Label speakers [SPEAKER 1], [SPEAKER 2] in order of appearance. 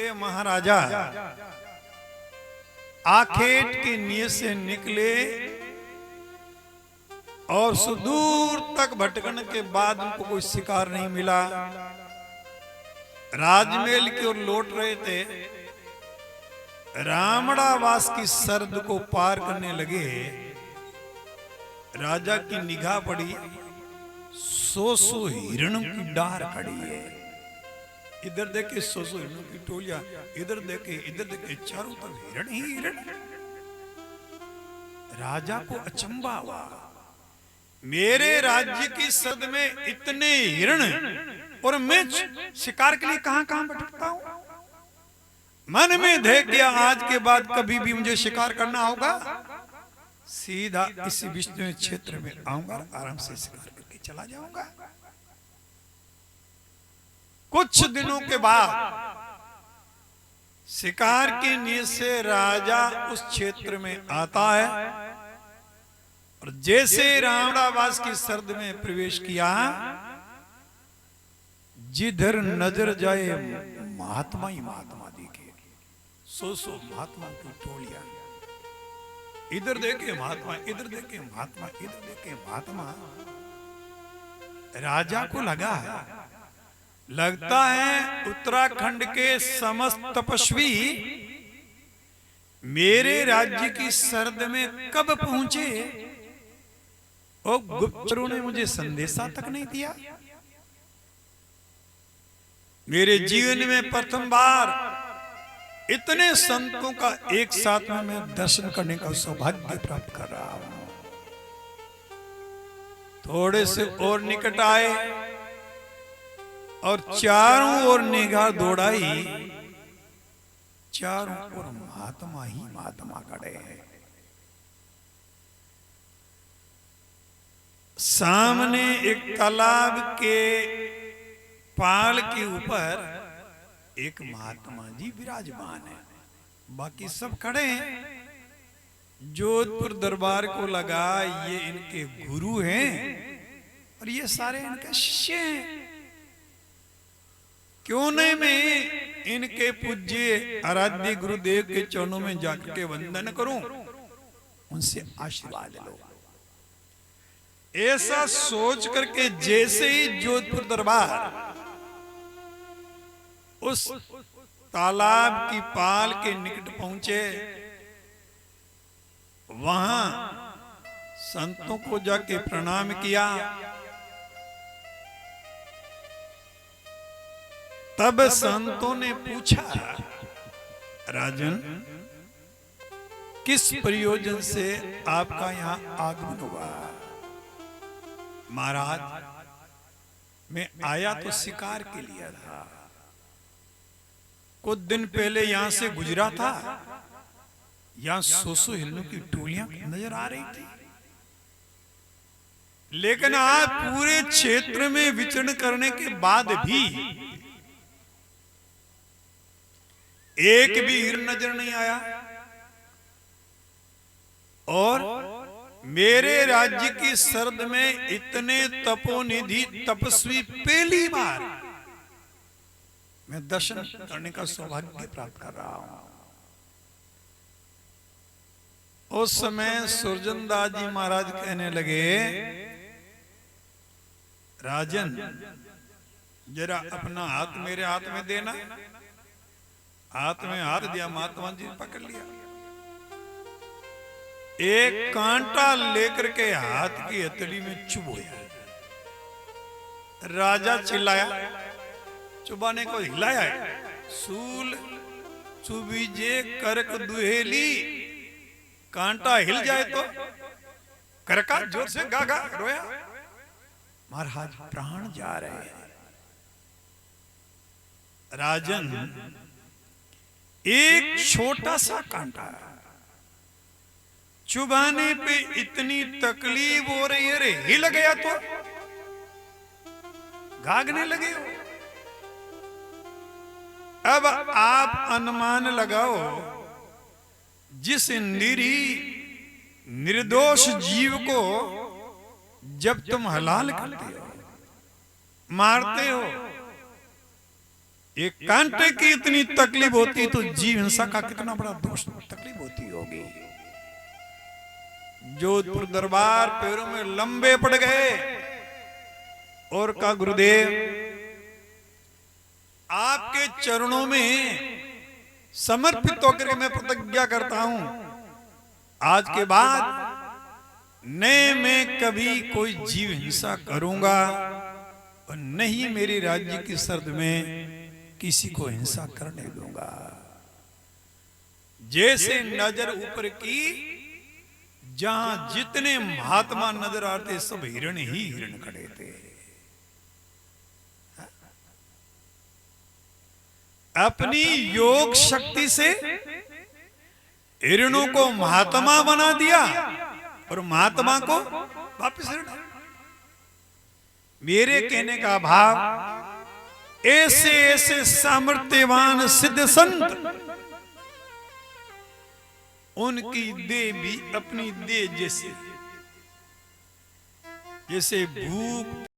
[SPEAKER 1] के महाराजा आखेट के नीय से निकले और सुदूर तक भटकने के बाद उनको कोई शिकार नहीं मिला। राजमहल की ओर लौट रहे थे। रामड़ावास की सरद को पार करने लगे। राजा की निगाह पड़ी, 100 हिरणों की डार खड़ी है। इधर देखे 100 हिरणों की टोलियां, इधर देखे चारों तरफ हिरण ही हिरण। राजा को अचंभा हुआ, मेरे राज्य की सरद में इतने हिरण और मैं शिकार के लिए कहां कहां भटकता हूं। मन में देख गया आज के बाद कभी भी मुझे शिकार करना होगा, सीधा इसी विष्णु क्षेत्र में आऊंगा, आराम से शिकार करके चला जाऊंगा। कुछ दिनों के बाद शिकार की नीयत से राजा उस क्षेत्र में आता है और जैसे रावणावास की सरद में प्रवेश किया, जिधर नजर जाए महात्मा ही महात्मा दिखे। 100 महात्मा की टोलियां, इधर देखे महात्मा, इधर देखे महात्मा, इधर देखे महात्मा। राजा को लगता है उत्तराखंड के समस्त तपस्वी मेरे राज्य की सरद में कब पहुंचे और गुप्तचरों ने मुझे संदेशा तक नहीं दिया। मेरे जीवन में प्रथम बार इतने संतों का एक साथ में मैं दर्शन करने का सौभाग्य प्राप्त कर रहा हूं। थोड़े से और निकट आए और चारों ओर निगाह दौड़ाई, चारों ओर महात्मा ही महात्मा खड़े हैं। सामने एक तालाब के पाल के ऊपर एक महात्मा जी विराजमान है, बाकी सब खड़े हैं। जोधपुर दरबार को लगा ये इनके गुरु हैं और ये सारे इनके शिष्य हैं। क्यों नहीं मैं इनके पूज्य आराध्य गुरुदेव के चरणों में जाकर के वंदन करूं, उनसे आशीर्वाद लो। ऐसा सोच करके जैसे ही जोधपुर दरबार उस तालाब की पाल के निकट पहुंचे, वहां संतों को जाके प्रणाम किया। तब संतों ने पूछा, राजन किस प्रयोजन से आपका यहां आगमन हुआ। महाराज मैं आया तो शिकार के लिए था, कुछ दिन पहले यहां से गुजरा था, यहां 100 हिरणों की टोलियां नजर आ रही थी, लेकिन आज पूरे क्षेत्र में विचरण करने के बाद भी एक भी हिरण नजर नहीं आया। और मेरे राज्य की सरद में इतने तपोनिधि तपस्वी पहली बार मैं दर्शन करने का सौभाग्य प्राप्त कर रहा हूं। उस समय सुरजनदास जी महाराज कहने लगे, राजन जरा अपना हाथ मेरे हाथ में देना। हाथ में हाथ दिया, महात्मा जी ने पकड़ लिया। एक कांटा लेकर के हाथ की हथेली में चुभोया। राजा चिल्लाया, चुबाने को हिलाया, सूल चुबीजे करक दुहेली। कांटा हिल जाए तो करका जोर से गागा रोया। महाराज प्राण जा रहे हैं। राजन एक छोटा सा कांटा चुबाने पे इतनी तकलीफ हो रही है, रे हिल गया तो गागने लगे हो। अब आप अनुमान लगाओ, जिस निर्दोष जीव को जब तुम हलाल करते हो, मारते हो, एक कांटे की इतनी तकलीफ होती तो जीव हिंसा का कितना बड़ा दोष तकलीफ होती होगी। जोधपुर दरबार पैरों में लंबे पड़ गए और कहा गुरुदेव आपके चरणों में समर्पित होकर मैं प्रतिज्ञा करता हूं आज के बाद न मैं कभी कोई जीव हिंसा करूंगा और नहीं मेरे राज्य की सरद में किसी को हिंसा करने दूंगा। जैसे नजर ऊपर की जहां जितने महात्मा नजर आते सब हिरण ही हिरण खड़े थे। अपनी योग शक्ति से हिरणों को महात्मा बना दिया और महात्मा को वापस हिरण। मेरे कहने का भाव ऐसे ऐसे सामर्थ्यवान सिद्ध संत उनकी देह भी अपनी देह जैसे जैसे भूख